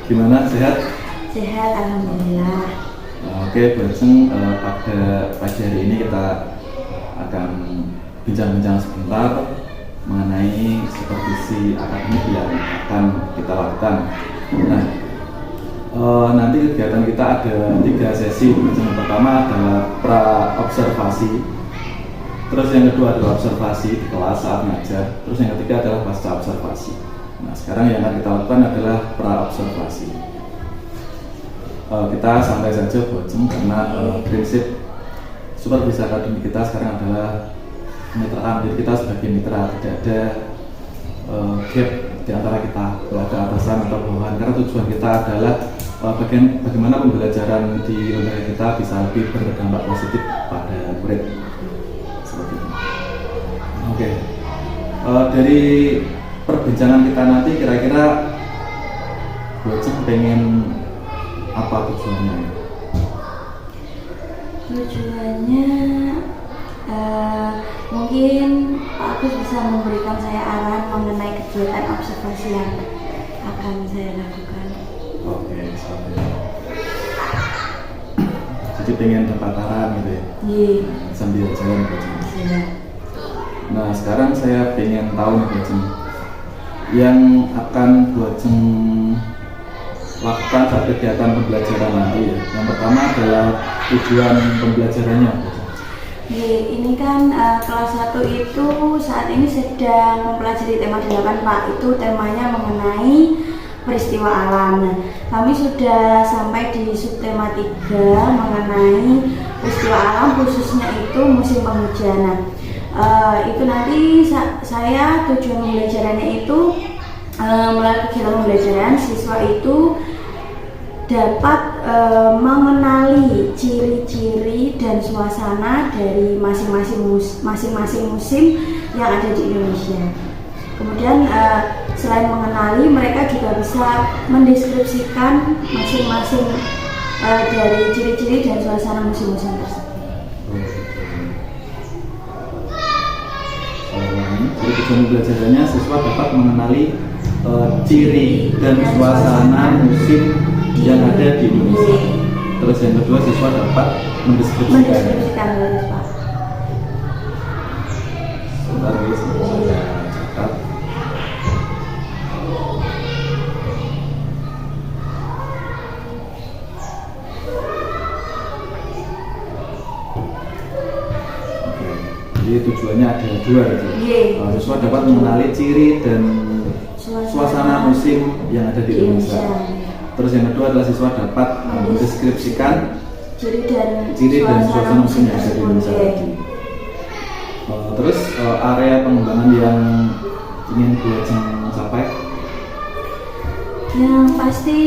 Gimana, sehat? Sehat, alhamdulillah. Oke, Bu Ajeng, pada pagi hari ini kita akan bincang-bincang sebentar mengenai supervisi akademik yang akan kita lakukan. Nah, nanti kegiatan kita ada 3 sesi. Yang pertama adalah pra-observasi, terus yang kedua adalah observasi di kelas saat ngajar, terus yang ketiga adalah pasca observasi. Nah, sekarang yang akan kita lakukan adalah pra-observasi. Kita santai saja, Bu Ajeng, karena prinsip supervisi akademik kita sekarang adalah kemitraan. Jadi kita sebagai mitra, tidak ada gap di antara kita, ada atasan atau bawahan, karena tujuan kita adalah bagaimana pembelajaran di lembaga kita bisa lebih berdampak positif pada murid. Seperti itu. Oke. Dari perbincangan kita nanti kira-kira Bu Ajeng pengen apa tujuannya? Tujuannya mungkin Pak Agus bisa memberikan saya arahan mengenai kegiatan observasi yang akan saya lakukan. Oke, jadi pengen dapat arahan gitu ya? Iya. Sambil jalan, Bu Ajeng. Iya. Nah, sekarang saya pengen tahu nih, Bu Ajeng, yang akan Bu Ajeng lakukan saat kegiatan pembelajaran nanti ya. Yang pertama adalah tujuan pembelajarannya, Bu Ajeng. Ini kan kelas 1 itu saat ini sedang mempelajari tema 8, Pak. Itu temanya mengenai peristiwa alam. Nah, kami sudah sampai di subtema 3 mengenai peristiwa alam, khususnya itu musim penghujan. Itu nanti saya tujuan pembelajarannya itu melalui kegiatan pembelajaran siswa itu dapat mengenali ciri-ciri dan suasana dari masing-masing musim yang ada di Indonesia. Kemudian selain mengenali, mereka juga bisa mendeskripsikan masing-masing dari ciri-ciri dan suasana musim-musim tersebut. Jadi tujuan pembelajarannya siswa dapat mengenali ciri dan suasana musim yang ada di Indonesia. Terus yang kedua, siswa dapat mendeskripsikan. Pak. Sebentar guys, saya catat. Oke, jadi tujuannya ada 2 gitu. Siswa dapat mengenali ciri dan suasana musim yang ada di Indonesia. Terus yang kedua adalah siswa dapat mendeskripsikan ciri dan suasana musim yang ada di Indonesia. Terus area pengembangan yang ingin Bu Ajeng capai? Yang pasti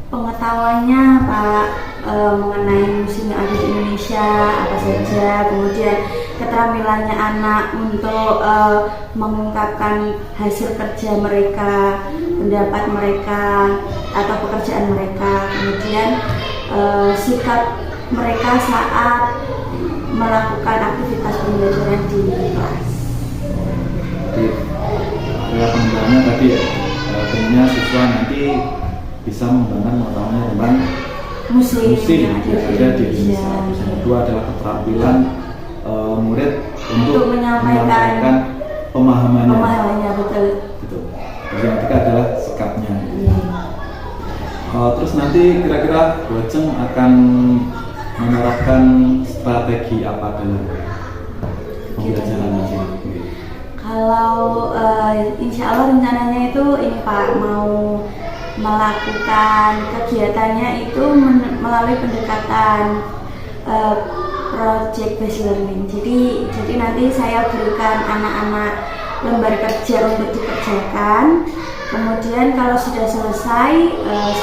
pengetahuannya, Pak, mengenai musim yang ada di Indonesia apa saja, kemudian keterampilannya anak untuk mengungkapkan hasil kerja mereka, pendapat mereka atau pekerjaan mereka, kemudian sikap mereka saat melakukan aktivitas pembelajaran di kelas. Jadi area pengembangannya tadi ya, tentunya siswa nanti bisa mengembangkan pengetahuannya tentang musim yang ada di Indonesia. Yang kedua adalah keterampilan murid untuk menyampaikan pemahamannya. Betul. Gitu. Terus yang ketiga adalah sikapnya. Terus nanti kira-kira Bu Ajeng akan menerapkan strategi apa dalam pembelajaran nanti? Kalau insya Allah rencananya itu ini Pak, mau melakukan kegiatannya itu melalui pendekatan project based learning. Jadi nanti saya berikan anak-anak lembar kerja untuk dikerjakan. Kemudian kalau sudah selesai,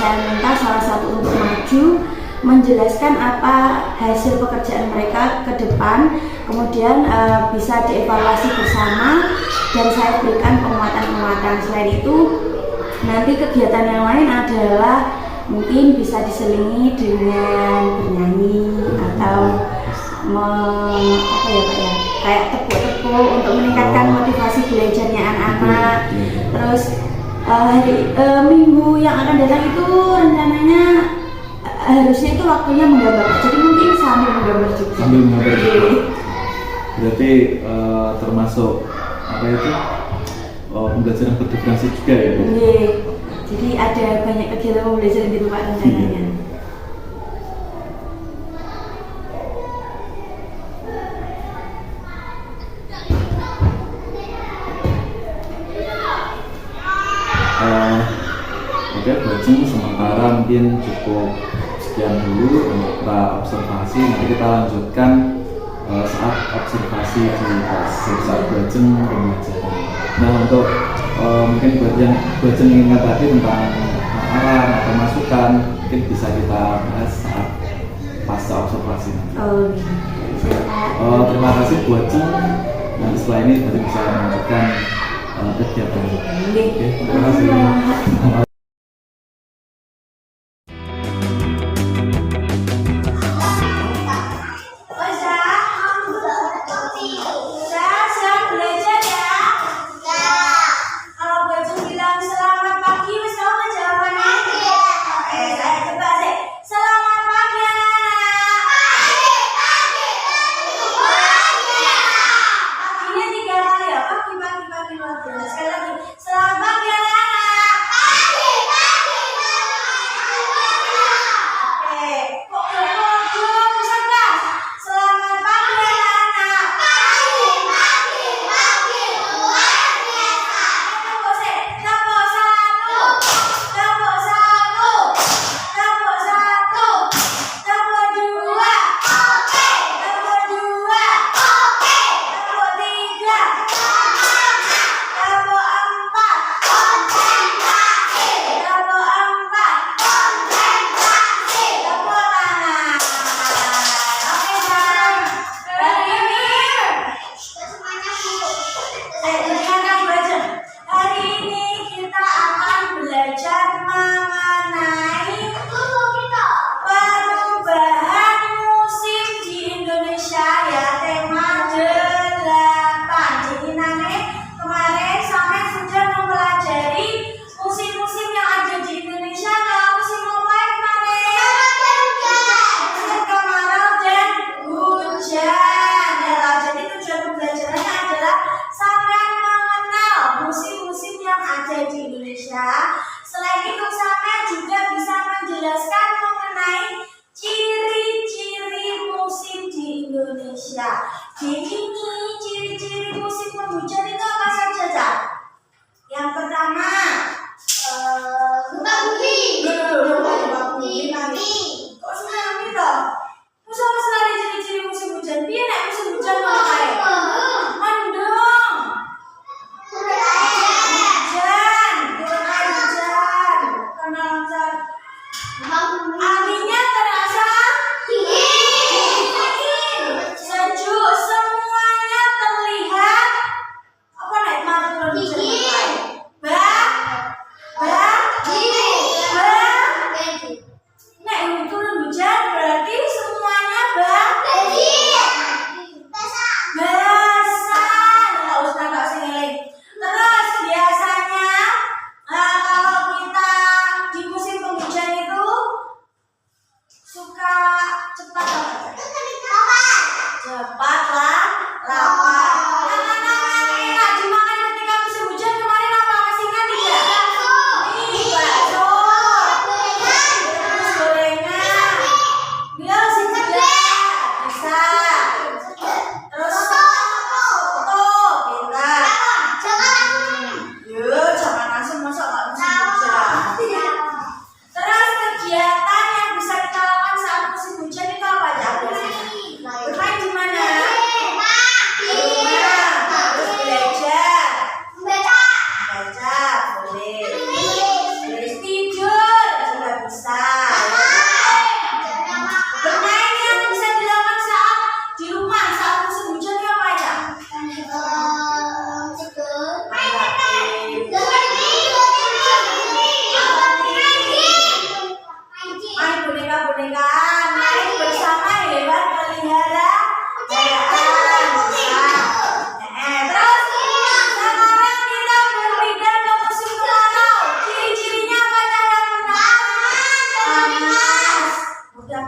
saya minta salah satu untuk maju menjelaskan apa hasil pekerjaan mereka ke depan, kemudian bisa dievaluasi bersama dan saya berikan penguatan-penguatan. Selain itu, nanti kegiatan yang lain adalah mungkin bisa diselingi dengan bernyanyi atau kayak tepuk-tepuk untuk meningkatkan motivasi belajarnya anak-anak. Terus Minggu yang akan datang itu rencananya harusnya itu waktunya menggambar, jadi mungkin sambil menggambar juga. Sambil menggambar juga. Berarti termasuk apa itu pembelajaran berdifferensi juga ya? Iya. Jadi ada banyak kegiatan pembelajaran gitu Pak rencananya. Oke, Bajeng sementara mungkin cukup sekian dulu untuk observasi. Nanti kita lanjutkan saat observasi di kelas saat Bajeng pembelajaran. Nah, untuk mungkin Bajeng ingat tadi tentang arahan atau masukan, mungkin bisa kita bahas saat pasca observasi. Terima kasih Bajeng. Nanti setelah ini Bajeng bisa melanjutkan kegiatan. Oke, terima kasih.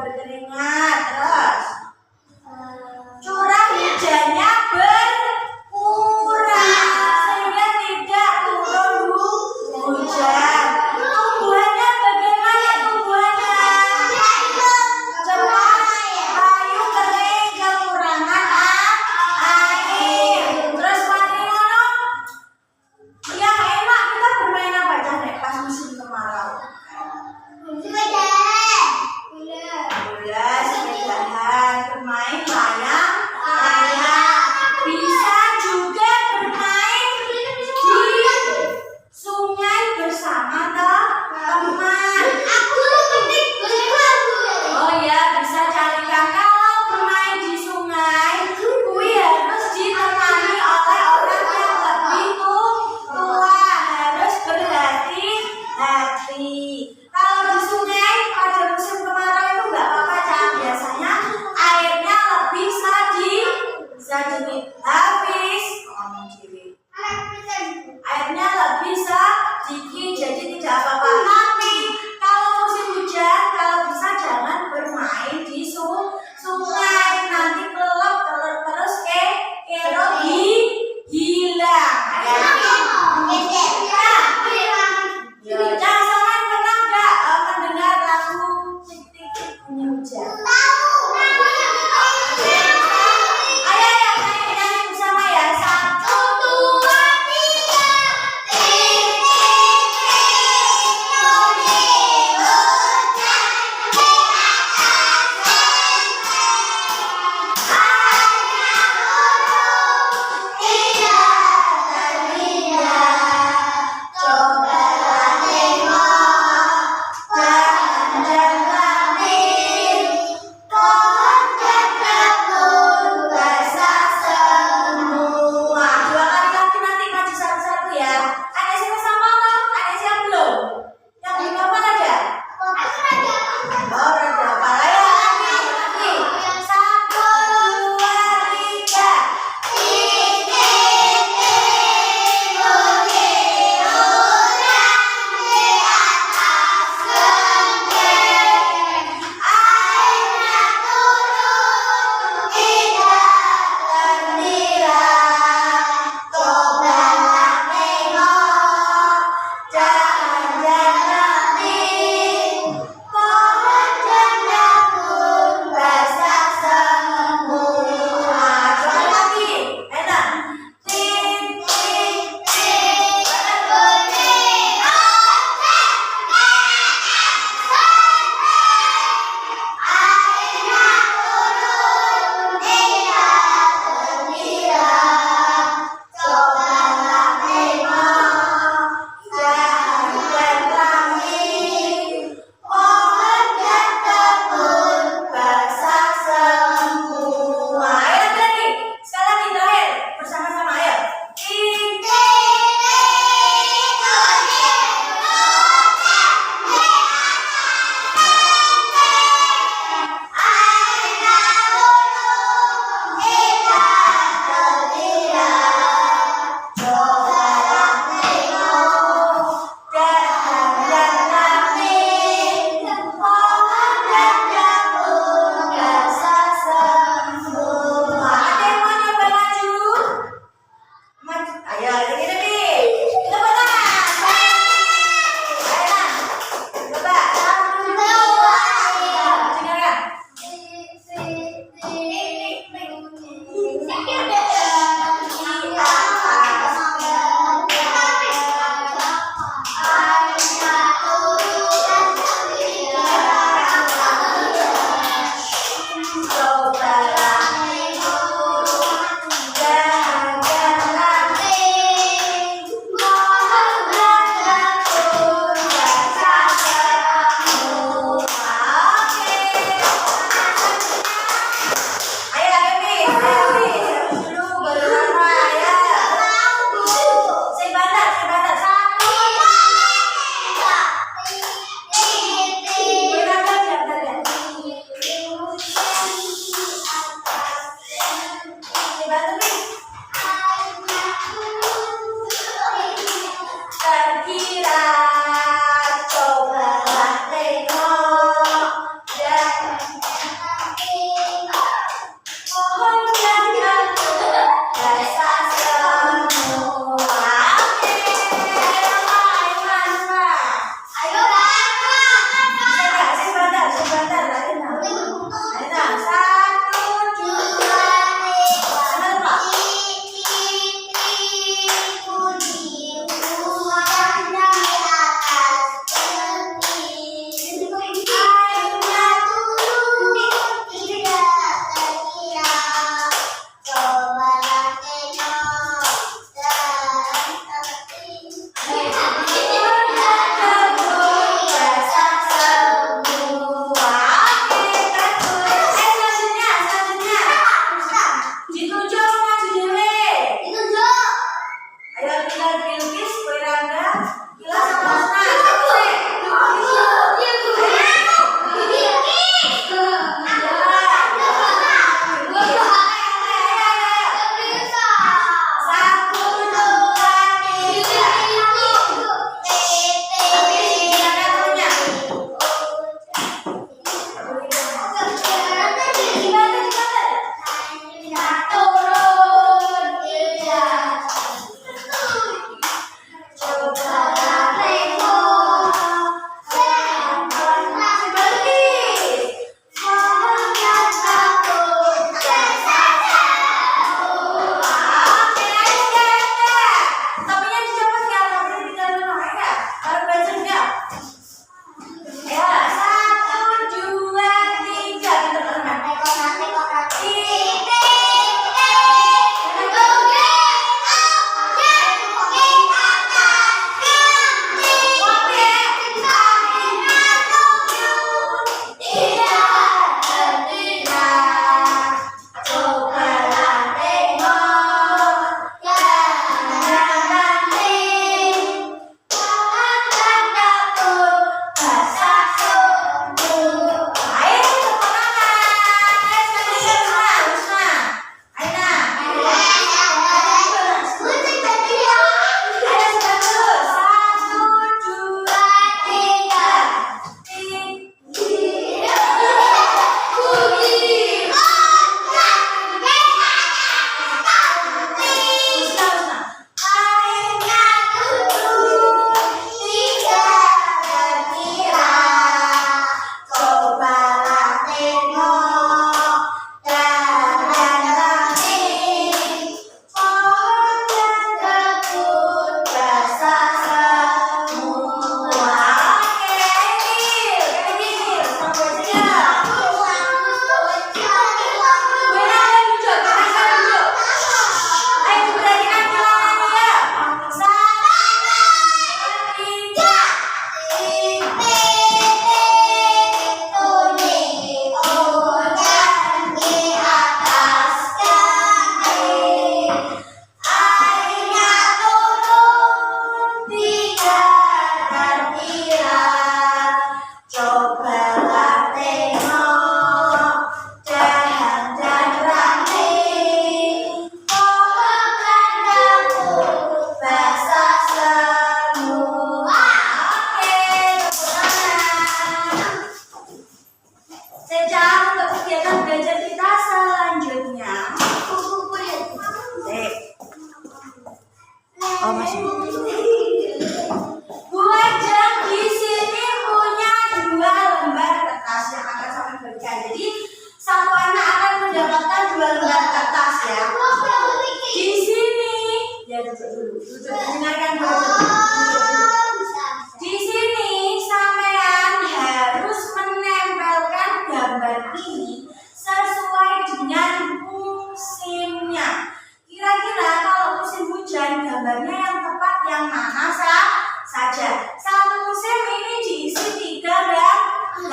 berkeringat. Terus curah hujannya berkurang sehingga tidak turun hujan. Tumbuhannya bagaimana tumbuhannya? Cepat, layu, kering, kekurangan air. Terus Mariono, yang enak kita bermain apa aja nih pas musim kemarau? Bola.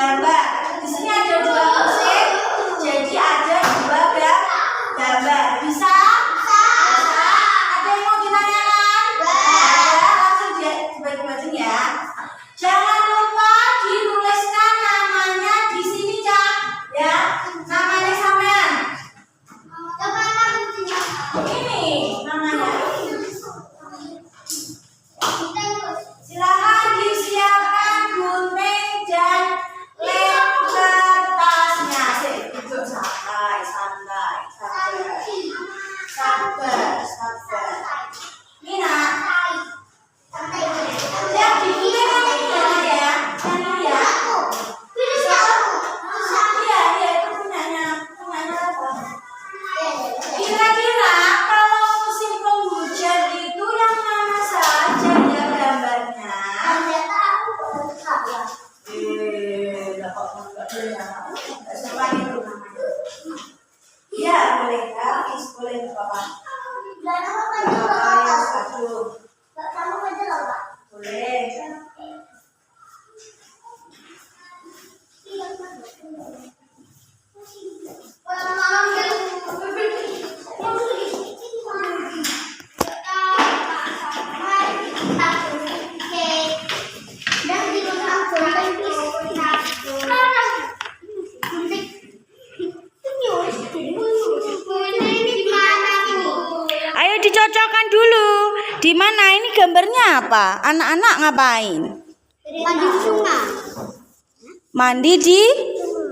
gambar. Di sini ada 2 musim, jadi ada 2 gambar. Bisa? Ada yang mau ditanyakan? Ada, langsung dibagi-bagi ya. Jangan lupa dituliskan namanya di sini, Cak. Ya, namanya sampean. Ini namanya. Silakan disiapkan gunting dan lem kertasnya. Duduk santai. Ini nak. Yang dipilih kan ini ya. Yang ini ya. Iya, itu punyanya apa? Kira-kira kalau musim penghujan itu yang mana saja ya gambarnya? Ya, boleh Kak. Boleh Bapak. Boleh. Ayo dicocokkan dulu. Di mana ini gambarnya apa? Anak-anak ngapain? Mandi di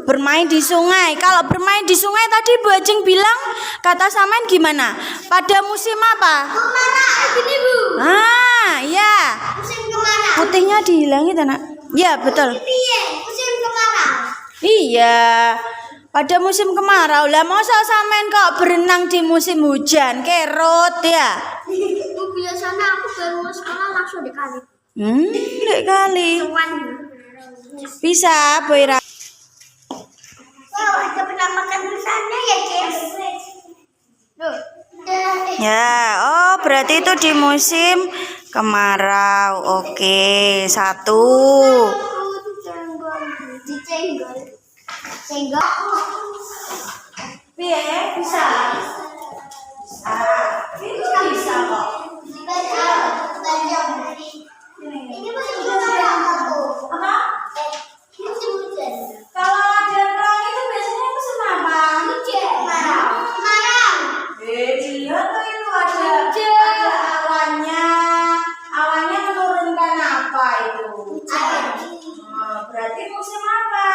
bermain di sungai. Kalau bermain di sungai tadi Bu Ajeng bilang kata Samen gimana? Pada musim apa? Ah, ya. Putihnya dihilangin Nak. Ya, betul. Iya. Pada musim kemarau. Lah masa Samen kok berenang di musim hujan? Kerot ya. Biasanya aku baru sekolah langsung dikali. Dek kali. Bisa, Boira. Oh, ada penampakan tulisannya ya, Jess? Ya, oh berarti itu di musim kemarau. Oke, 1. Senggol. Piye? Bisa? Itu bisa kok. Ini musim kemarau. Apa? Ini musim hujan. Kalau ada perang itu biasanya musim apa? Kemarau. Iya tuh itu ada awannya. Awannya menurunkan apa itu? Berarti musim apa?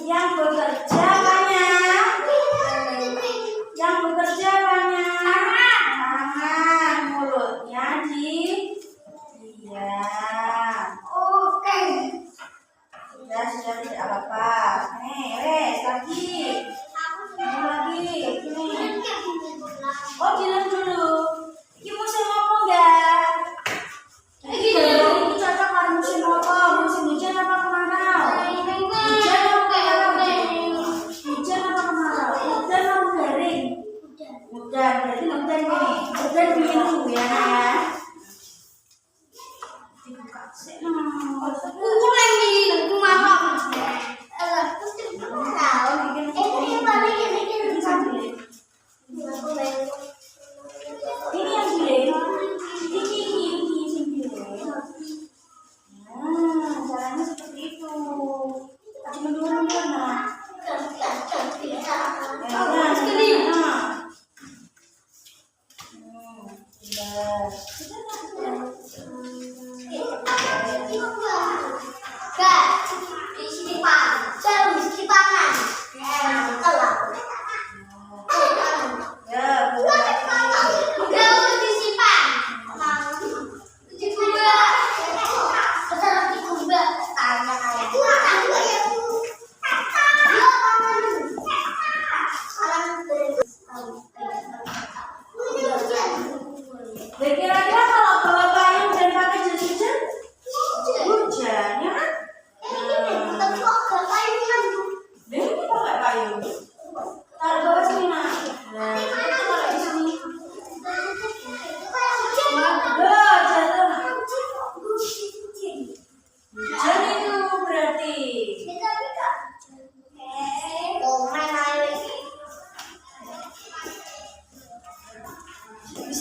Yang bekerja banyak. Yang bekerja banyak. Tangan, mulutnya diam. Sudah tidak apa-apa. Nih, wes lagi. Ini lagi. Ini. Oh, bilang dulu. Ini musim apa enggak? Ini cocok pada musim apa? Musim hujan apa kemarau? Hujan apa kemarau? Hujan apa kemarau? Hujan apa garing? Hujan, berarti hujan gini. Hujan biru ya, Nak. Dibuka sih. Ini yang biru. Ini caranya seperti itu. Kasih menurun mana? Di sini pangan.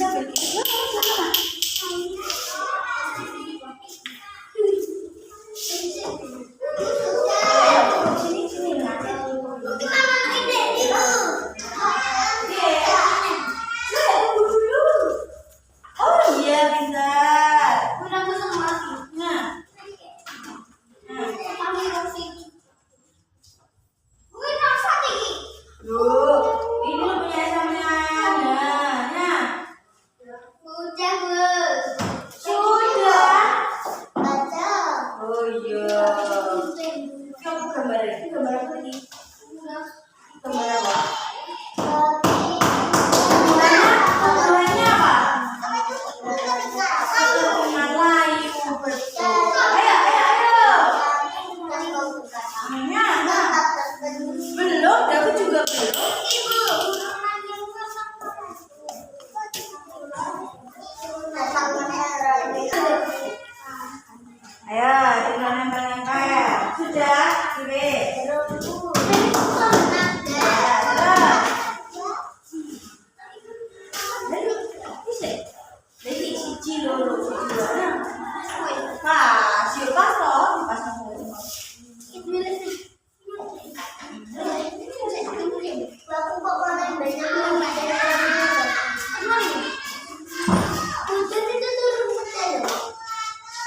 bisa begitu.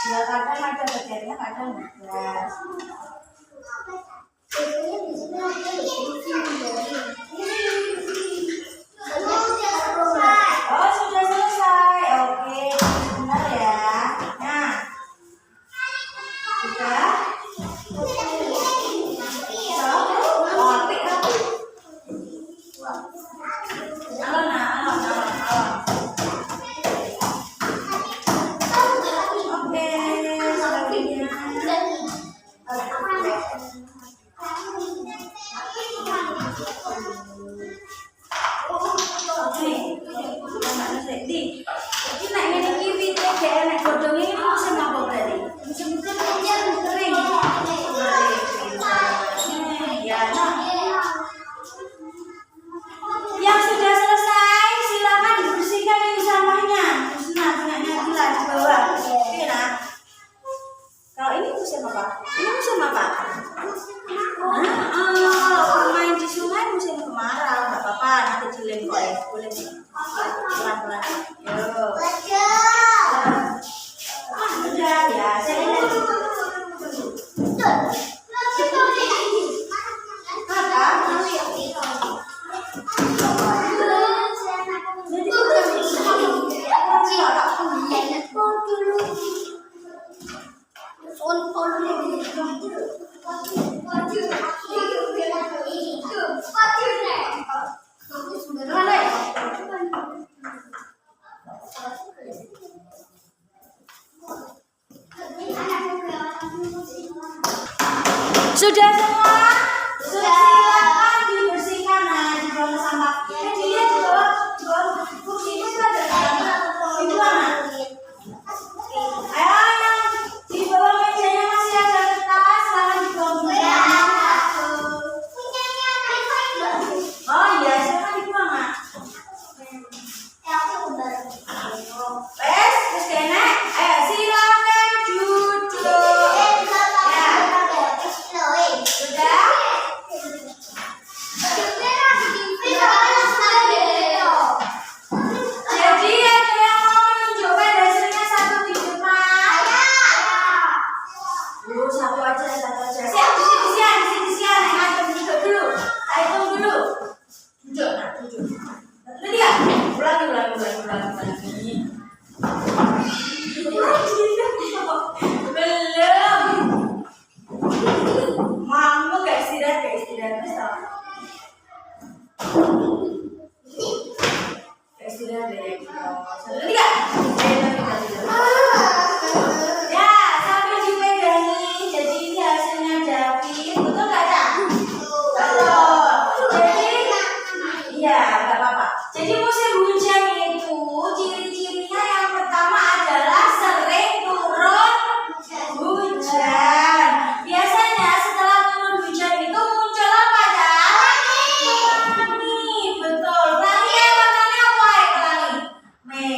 Ya kadang ada bagiannya, kadang enggak. Oh, sudah selesai. Oke, benar ya. Nah, sudah. Yang sudah selesai, silakan dibersihkan ini sampahnya. Nah, punyanya Dila di bawah. Oke, nah. Kalau ini musim apa? Ini musim apa? Kalau main di sungai musim kemarau, nggak apa-apa. Nanti dilem kok ya, boleh pelan-pelan. Yo. Udah ya, saya lihat. Sudah semua? Sudah, silakan dibersihkan. Nah, di bawah sampah. Dilihat di bawah kursi itu ada itu mana? Ayo, yang di bawah mejanya masih ada kertas, silakan dibuang dulu ya. Oh iya, silakan dibuang, Mak. Wes kene. Ayo silakan duduk. Sudah? Jadi ada yang mau menunjukkan hasilnya satu di depan? Satu aja, satu aja. Siap, di sini. Ayo duduk dulu. Ayo hitung dulu. Duduk, nah duduk. Satu dia. Ulangi. Belum. Mama gak istirahat besok. Gak istirahat deh. Satu tiga. Ya, sambil dipegangi. Jadi ini hasilnya David. Betul gak, Cak? Betul. Jadi, iya gak apa-apa. Jadi musim hujan itu ciri-cirinya yang pertama adalah sering turun hujan. Biasanya setelah turun hujan itu muncul apa, Cak? Pelangi. Betul. Pelangi warnanya apa ya, pelangi?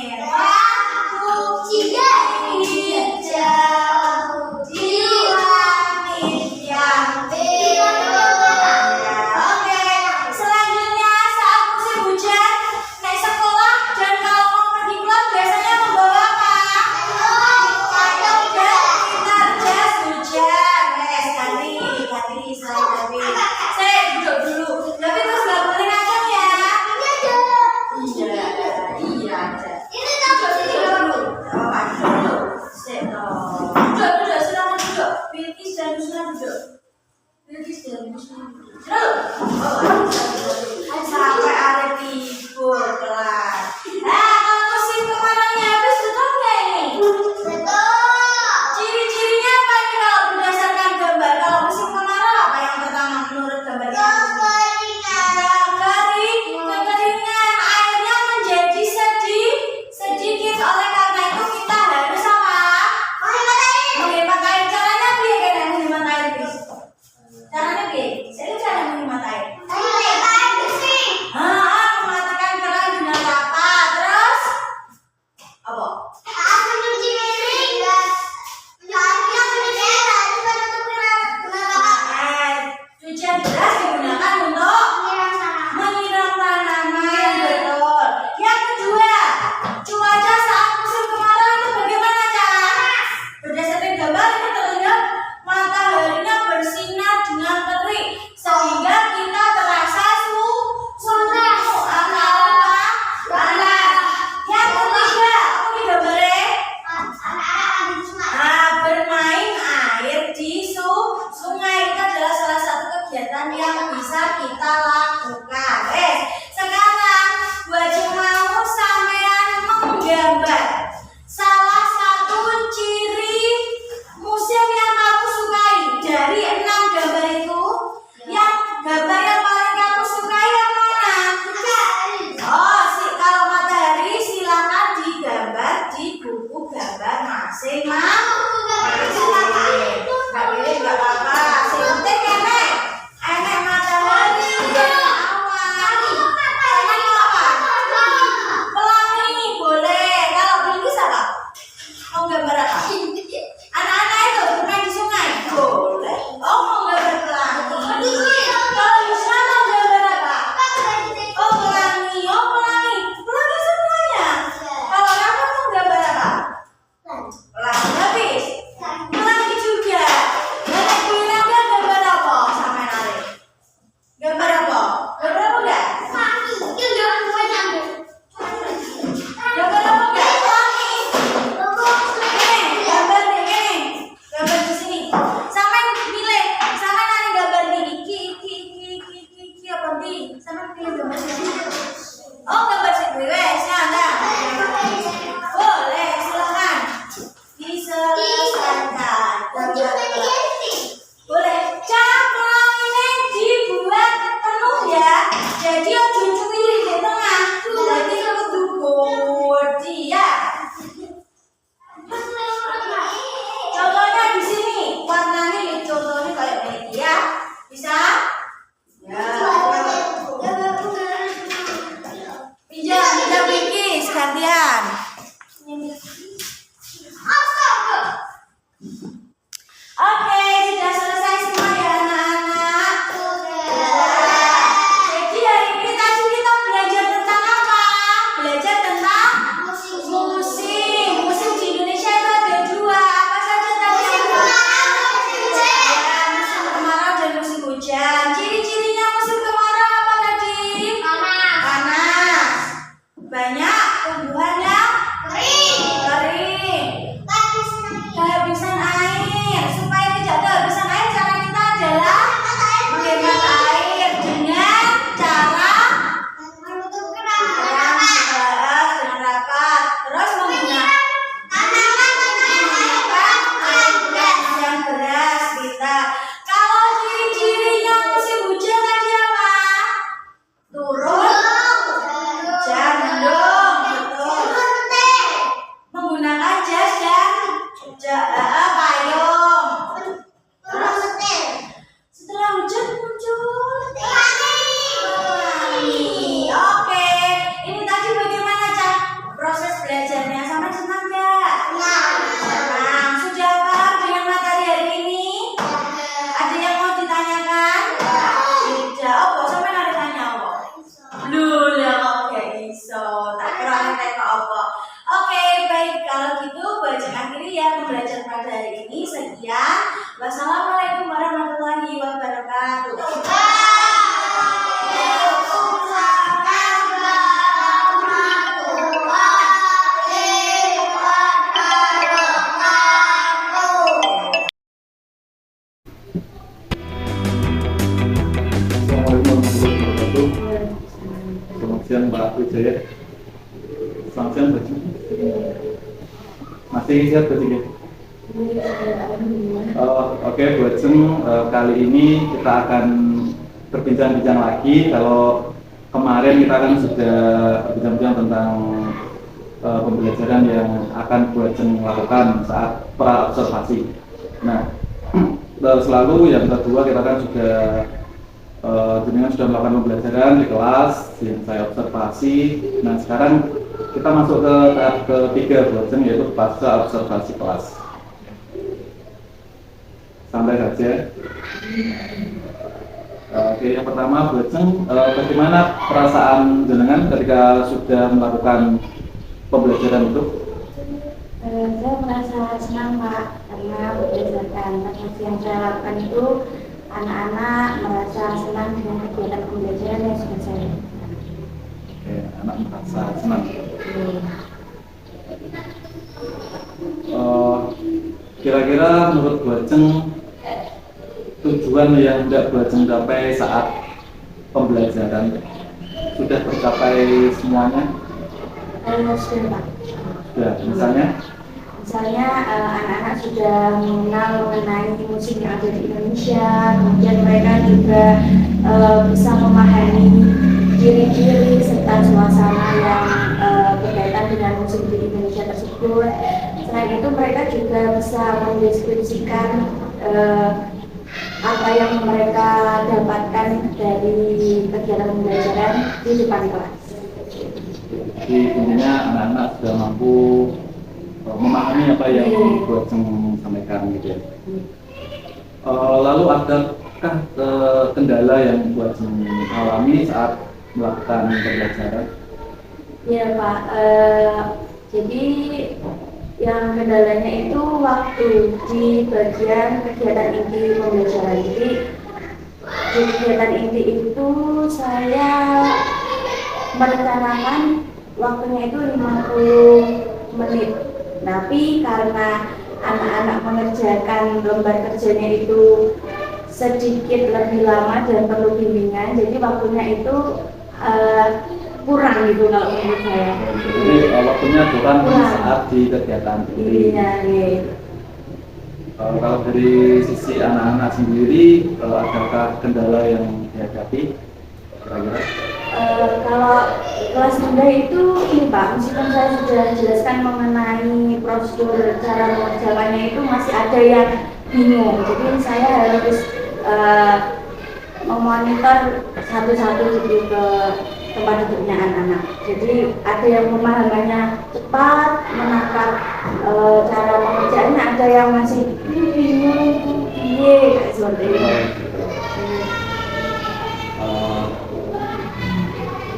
gantian. Oke, sudah selesai semua ya anak-anak. Jadi hari ini tadi kita belajar tentang apa? Belajar tentang musim. Musim di Indonesia itu ada dua. Apa saja tadi? Ya, musim kemarau dan musim hujan. Ciri-cirinya musim kemarau apa tadi? Panas. Banyak tumbuhan yang kering. Kehabisan air. Supaya tidak kehabisan air, cara kita adalah menghemat air dengan cara dengan rapat. Terus menggunakan yang beras kita. Kalau ciri-cirinya musim hujan tadi apa? Turun hujan, mendung, betul. Menggunakan jas dan payung. Terus setelah hujan muncul pelangi. Oke, ini tadi bagaimana proses belajarnya? Sampai senang nggak? Senang. Sudah paham dengan materi hari ini? Ada yang mau ditanyakan? Tidak. Oh, sampai ada tanya apa? Belum ya, oke, iso. Tak kurang teko apa. Oke, baik, kalau gitu bacaan akhiri ya belajar pada hari ini. Sekian. Wassalamualaikum warahmatullahi wabarakatuh. Assalamualaikum warahmatullahi wabarakatuh. Selamat siang Mbak Wijaya. Selamat siang Mbak Jeng. Masih sehat Mbak Jeng? Oke, Bu Jeng, kali ini kita akan berbincang-bincang lagi. Kalau kemarin kita kan sudah berbincang-bincang tentang pembelajaran yang akan Bu Jeng lakukan saat pra-observasi. Nah, selalu yang kedua kita kan sudah jenengan sudah melakukan pembelajaran di kelas yang saya observasi. Nah, sekarang kita masuk ke tahap ketiga Bu Jeng, yaitu pasca observasi kelas. Santai saja. Oke, yang pertama Bu Jeng, bagaimana perasaan jenengan ketika sudah melakukan pembelajaran itu? Saya merasa senang Pak, karena berdasarkan teknik yang saya lakukan itu anak-anak merasa senang dengan kegiatan pembelajaran yang sudah saya lakukan. Oke, anak merasa senang. Kira-kira menurut Bu Jeng, tujuan yang hendak Bu Jeng capai saat pembelajaran sudah tercapai semuanya? Sudah Pak. Sudah, misalnya anak-anak sudah mengenal mengenai musim yang ada di Indonesia, kemudian mereka juga bisa memahami ciri-ciri serta suasana yang berkaitan dengan musim di Indonesia tersebut. Selain itu mereka juga bisa mendeskripsikan apa yang mereka dapatkan dari kegiatan pembelajaran di depan kelas. Jadi intinya anak-anak sudah mampu memahami apa yang Bu Jeng sampaikan gitu ya. Lalu adakah kendala yang Bu Jeng alami saat melakukan pembelajaran? Ya Pak, jadi yang kendalanya itu waktu di bagian kegiatan inti pembelajaran. Jadi di kegiatan inti itu saya merencanakan waktunya itu 50 menit. Tapi karena anak-anak mengerjakan lembar kerjanya itu sedikit lebih lama dan perlu bimbingan, jadi waktunya itu kurang gitu kalau menurut saya. Jadi waktunya kurang saat di kegiatan ini. Iya, iya. Kalau dari sisi anak-anak sendiri, adakah kendala yang dihadapi kira-kira? Kalau kelas rendah itu ini Pak, meskipun saya sudah jelaskan mengenai prosedur cara mengerjakannya itu masih ada yang bingung. Jadi saya harus memonitor satu-satu gitu ke tempat duduknya anak-anak. Jadi ada yang pemahamannya cepat, menangkap cara pengerjaannya, ada yang masih bingung, kayak seperti itu.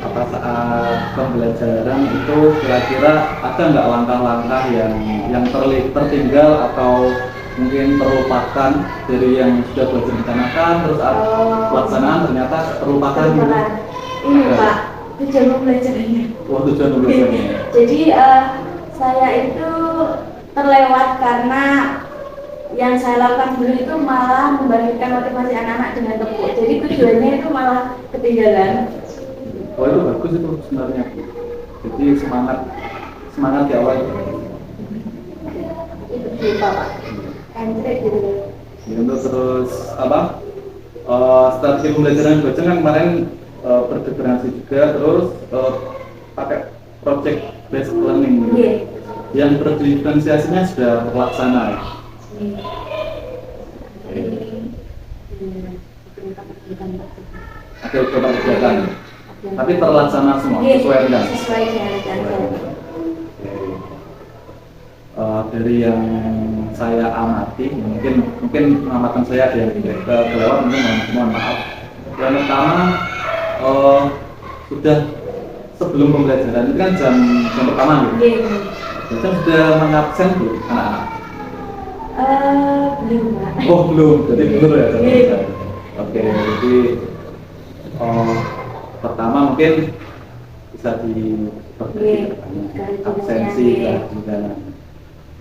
Apa saat pembelajaran itu kira-kira ada nggak langkah-langkah yang tertinggal atau mungkin terlupakan dari yang sudah belajar rencanakan, terus pelaksanaan ternyata terlupakan gitu? Ini Pak, tujuan pembelajarannya. Oh, tujuan pembelajarannya. Jadi saya itu terlewat karena yang saya lakukan dulu itu malah membangkitkan motivasi anak-anak dengan tepuk. Jadi tujuannya itu malah ketinggalan. Oh, itu bagus itu sebenarnya. Jadi semangat di awal. Itu juga Pak. Entry gitu. Ya, untuk terus apa? Strategi pembelajaran baca kan kemarin berdifferensi juga, terus pakai project based learning gitu. Yeah. Yang berdifferensiasinya sudah terlaksana ya. Ada beberapa kegiatan, tapi terlaksana semua sesuai rencana. Sesuai dengan rencana. Dari yang saya amati, mungkin pengamatan saya ada yang kelewat, mohon maaf. Yang pertama, sudah sebelum pembelajaran itu kan jam pertama gitu. Jam sudah mengabsen belum anak-anak? Belum Pak. Oh belum, jadi belum ya. Oke, jadi pertama mungkin bisa diperhatikan absensi dan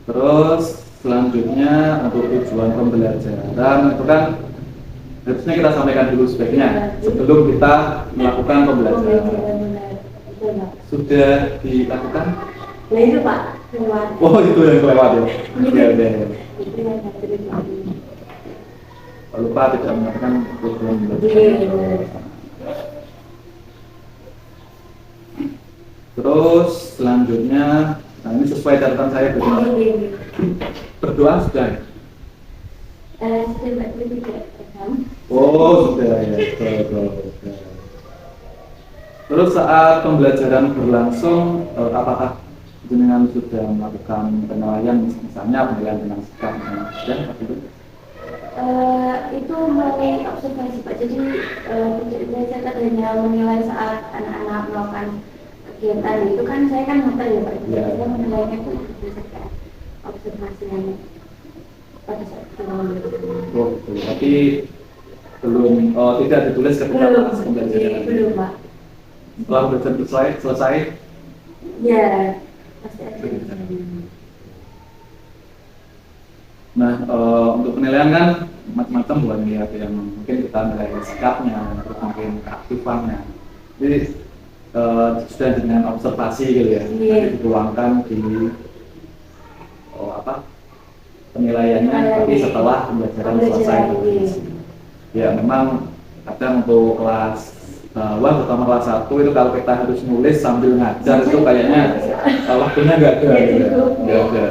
terus selanjutnya untuk tujuan pembelajaran itu kan harusnya kita sampaikan dulu sebaiknya sebelum kita melakukan pembelajaran. Sudah dilakukan? Nah itu Pak, kelewat. Oh itu yang kelewat ya. Oke. Lupa tidak mengatakan tujuan pembelajaran. Terus selanjutnya, nah ini sesuai catatan saya berdoa sudah. Sudah tidak. Oh sudah ya. Terus saat pembelajaran berlangsung, apakah jenengan sudah melakukan penilaian, misalnya penilaian tentang sikap, sudah seperti itu? Itu melalui observasi Pak. Jadi saya hanya menilai saat anak-anak melakukan kegiatan itu kan saya kan muter ya Pak. Jadi saya menilainya itu berdasarkan observasi yang pada saat itu. Oh, betul. Tapi belum tidak ditulis ketika proses pembelajaran. Belum Pak. Setelah belajar selesai. Ya, pasti ada. Nah, untuk penilaian kan macam-macam bukan lihat yang mungkin kita nilai sikapnya, terus mungkin keaktifannya. Jadi sudah dengan observasi gitu ya, nanti dituangkan di penilaiannya, tapi setelah pembelajaran selesai. Ya memang kadang untuk kelas bawah, terutama kelas 1 itu kalau kita harus nulis sambil ngajar itu kayaknya waktunya nggak ada. Nggak ada.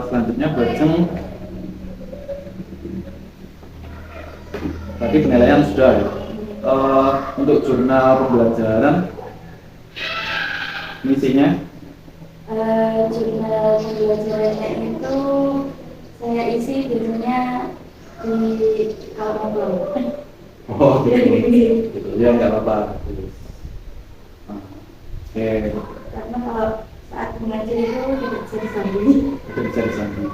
Selanjutnya Bajeng, tadi penilaian sudah ya. Untuk jurnal pembelajaran misinya Jurnal pembelajarannya itu saya isi biasanya di kalau oh gitu ya, nggak apa-apa. Oke. Karena kalau saat mengajar itu tidak bisa disambung. Itu bisa disambung.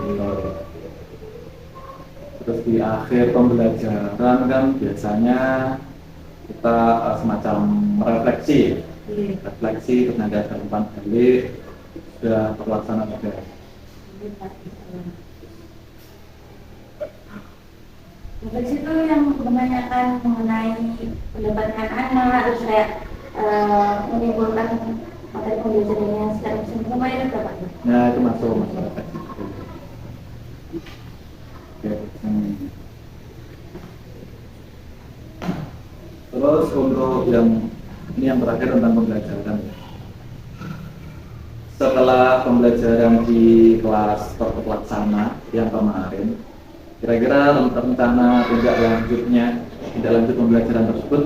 Terus di akhir pembelajaran kan biasanya kita semacam refleksi, terus nanti ada umpan balik, sudah terlaksana juga. Refleksi itu yang menanyakan mengenai pendapat anak-anak, terus kayak menyimpulkan materi pembelajarannya secara keseluruhan itu berapa? Nah itu masuk refleksi. Oke. Terus untuk ini yang terakhir tentang pembelajaran. Setelah pembelajaran di kelas terpelaksana yang kemarin, kira-kira rencana tindak lanjutnya tindak lanjut pembelajaran tersebut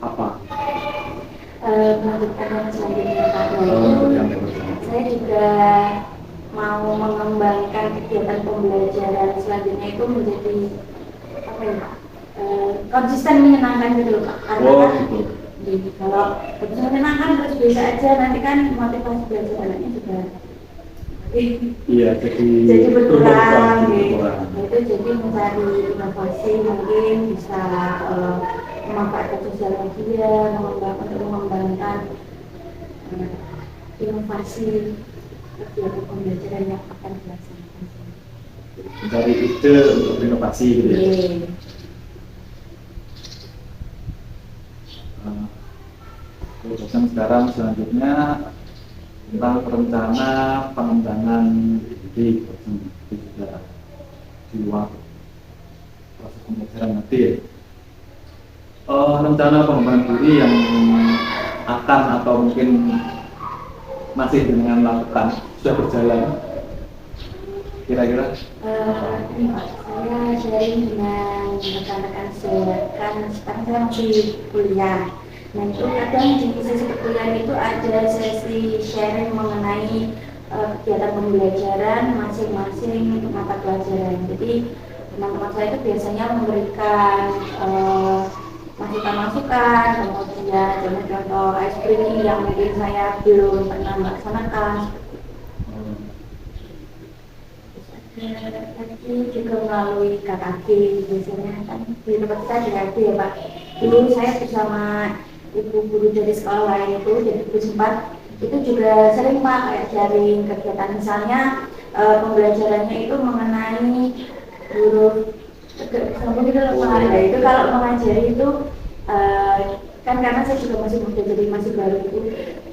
apa? Melanjutkan yang selanjutnya Pak. Nah, Untuk itu yang berikutnya. saya juga mau mengembangkan kegiatan pembelajaran selanjutnya itu menjadi apa ya Pak? Konsisten menyenangkan gitu loh Pak. Karena Oh kan gitu. kalau bisa menyenangkan terus biasa aja nanti kan motivasi belajar anaknya juga Iya, jadi berkurang gitu. berkurang. Nah, itu jadi mencari inovasi mungkin bisa memanfaatkan sosial media untuk mengembangkan inovasi kegiatan pembelajaran yang akan dilaksanakan. Mencari ide untuk inovasi gitu ya. Iya. Terus sekarang selanjutnya tentang rencana pengembangan diri juga di luar proses pembelajaran nanti ya. Rencana pengembangan diri yang akan atau mungkin masih dengan lakukan sudah berjalan kira-kira Ini Pak, saya sharing dengan rekan-rekan sejawat kan sekarang saya masih kuliah. Nah itu kadang di sesi perkuliahan itu ada sesi sharing mengenai kegiatan pembelajaran masing-masing mata pelajaran. Jadi teman-teman saya itu biasanya memberikan masukan-masukan, kemudian contoh-contoh ice breaking yang mungkin saya belum pernah melaksanakan. Tadi juga melalui KKG biasanya kan di tempat kita di KKG ya Pak. Dulu saya bersama ibu guru dari sekolah lain itu jadi guru sempat itu juga sering Pak kayak sharing kegiatan misalnya pembelajarannya itu mengenai huruf sama gitu loh Pak. Nah, itu kalau mengajari itu kan karena saya juga masih muda jadi masih baru itu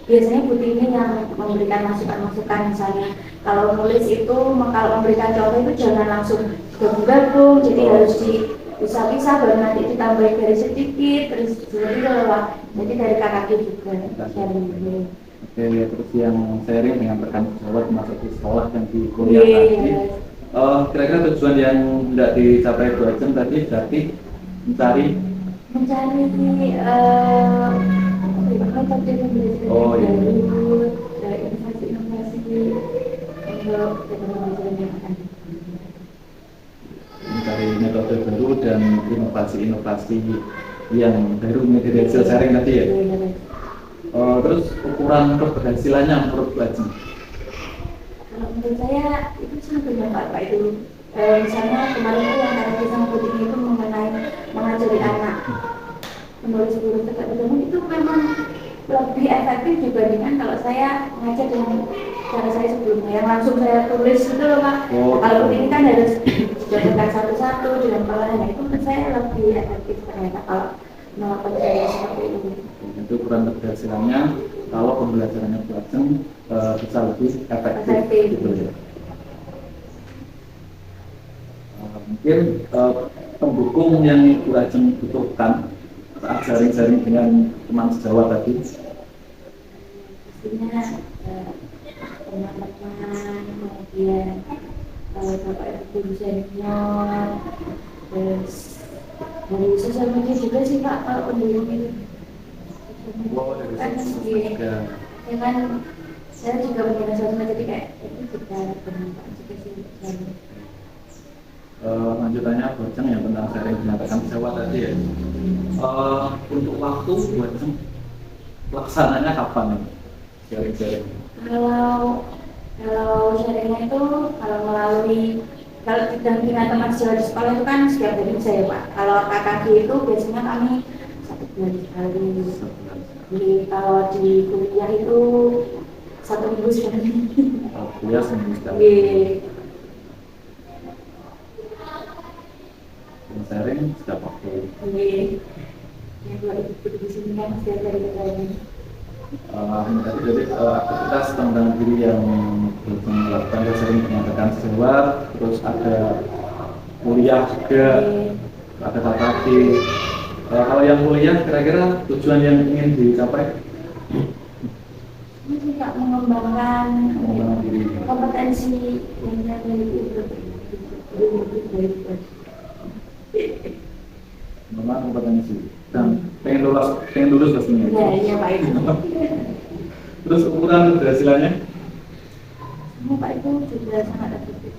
biasanya Bu Tini yang memberikan masukan-masukan misalnya kalau nulis itu kalau memberikan contoh itu jangan langsung gabung-gabung jadi harus dipisah-pisah baru nanti ditambahin dari sedikit terus seperti itu loh Pak. Jadi dari kakak juga sharing ini. Oke, terus yang sharing dengan rekan sejawat masuk di sekolah dan di kuliah tadi. Kira-kira tujuan yang tidak dicapai 2 jam tadi berarti mencari metode pembelajaran baru, inovasi-inovasi untuk pembelajaran yang akan mencari metode baru dan inovasi-inovasi yang baru menjadi hasil sharing tadi ya. Terus ukuran keberhasilannya menurut Bu Ajeng? Kalau menurut saya itu sangat bermanfaat Pak itu. Misalnya kemarin itu yang kata kita mengikuti itu mengenai mengajari anak menulis huruf tegak bertemu itu memang lebih efektif dibandingkan kalau saya mengajar dengan cara saya sebelumnya yang langsung saya tulis itu loh Pak. Kalau ini kan harus dijabarkan satu-satu dengan perlahan itu menurut saya lebih efektif ternyata kalau melakukan cara seperti ini. Itu ukuran keberhasilannya kalau pembelajarannya Bu Ajeng bisa lebih efektif gitu ya. Mungkin pendukung yang Bu Ajeng butuhkan saat sharing-sharing dengan teman sejawat tadi pastinya teman-teman kemudian bapak ibu senior terus dari sosial media juga sih Pak kalau pendukung itu kan ya kan saya juga punya sosial media jadi kayak itu juga bermanfaat juga sih. Lanjutannya Bu Ajeng yang tentang sharing dengan rekan sejawat tadi ya. Untuk waktu Bu Ajeng pelaksananya kapan ya? Sharing-sharing. Kalau sharingnya itu kalau melalui kalau didampingan teman sejawat di sekolah itu kan setiap hari saya Pak. Kalau KKG itu biasanya kami 1 bulan sekali. Jadi kalau di kuliah itu 1 minggu sekali. Kuliah seminggu sekali. Sharing setiap waktu. Yang 2000 di sini kan setiap hari kita tadi dari aktivitas pengembangan diri yang melakukan sharing dengan rekan sejawat, terus ada kuliah juga, ada KKG. Kalau yang kuliah kira-kira tujuan yang ingin dicapai? Ini juga mengembangkan diri. kompetensi yang saya miliki pengembangan kompetensi dan pengen lulus pastinya. Iya, iya Pak itu. Terus ukuran keberhasilannya? Ini Pak itu juga sangat efektif.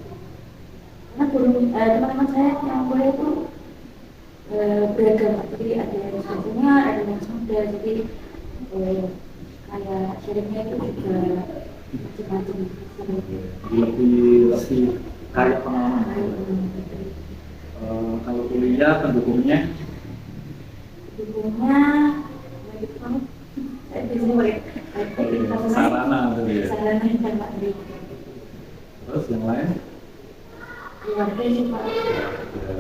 Karena teman-teman saya yang kuliah itu beragam Pak. Jadi ada yang senior, ada yang muda. Jadi kayak sharingnya itu juga macam-macam. Lebih kaya pengalaman. Kalau kuliah pendukungnya? Pendukungnya bagi kamu, saya di sini boleh Sarana gitu ya. sarana dan Pak Dri. Terus yang lain? Keluarga sih Pak. Ya,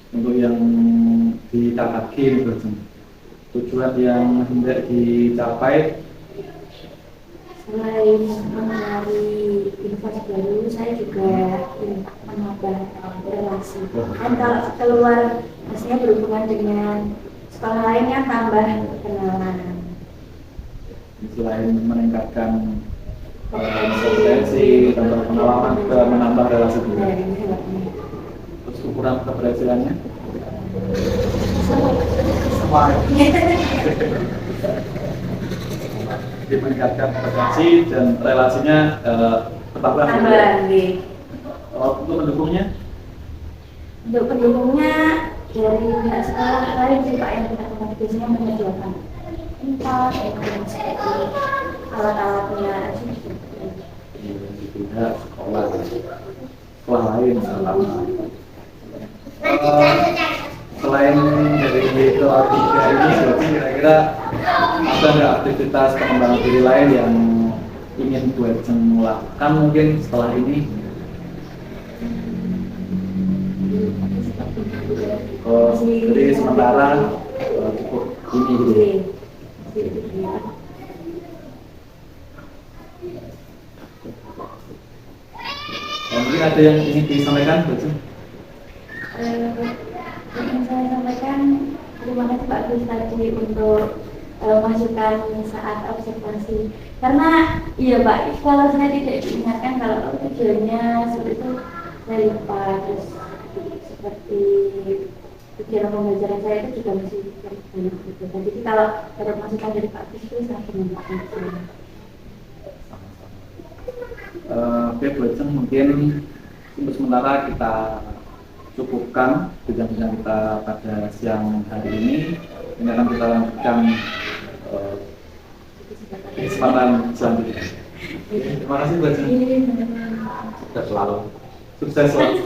untuk yang di KKG tujuan yang hendak dicapai Selain mencari informasi baru, saya juga menambah relasi. Dan kalau keluar, maksudnya berhubungan dengan sekolah lainnya tambah kenalan. selain meningkatkan kompetensi, tambah pengalaman juga menambah relasi juga. Terus ukuran keberhasilannya? Semua. Jadi meningkatkan kompetensi dan relasinya bertambah. Untuk pendukungnya? Untuk pendukungnya dari pihak sekolah lain sih Pak yang kita biasanya menyediakan tempat, seperti alat-alatnya. Tidak sekolah lain selain dari kelas 3 ini berarti kira-kira ada nggak aktivitas pengembangan diri lain yang ingin Bu Ejeng lakukan mungkin setelah ini? Jadi sementara cukup ini gitu. Mungkin ada yang ingin disampaikan, Bu Ejeng? Yang saya sampaikan, terima kasih Pak Gus tadi untuk masukan saat observasi. Karena iya Pak, kalau saya tidak diingatkan kalau tujuannya seperti itu, saya lupa. Terus seperti pikiran pembelajaran saya itu juga masih banyak gitu. Jadi kalau ada masukan dari Pak Gus itu sangat bermanfaat. Oke, Bu Ejeng, mungkin untuk sementara kita cukupkan bincang-bincang kita pada siang hari ini. Ini akan kita lanjutkan kesempatan selanjutnya. Terima kasih Bu Ejeng. Sukses selalu.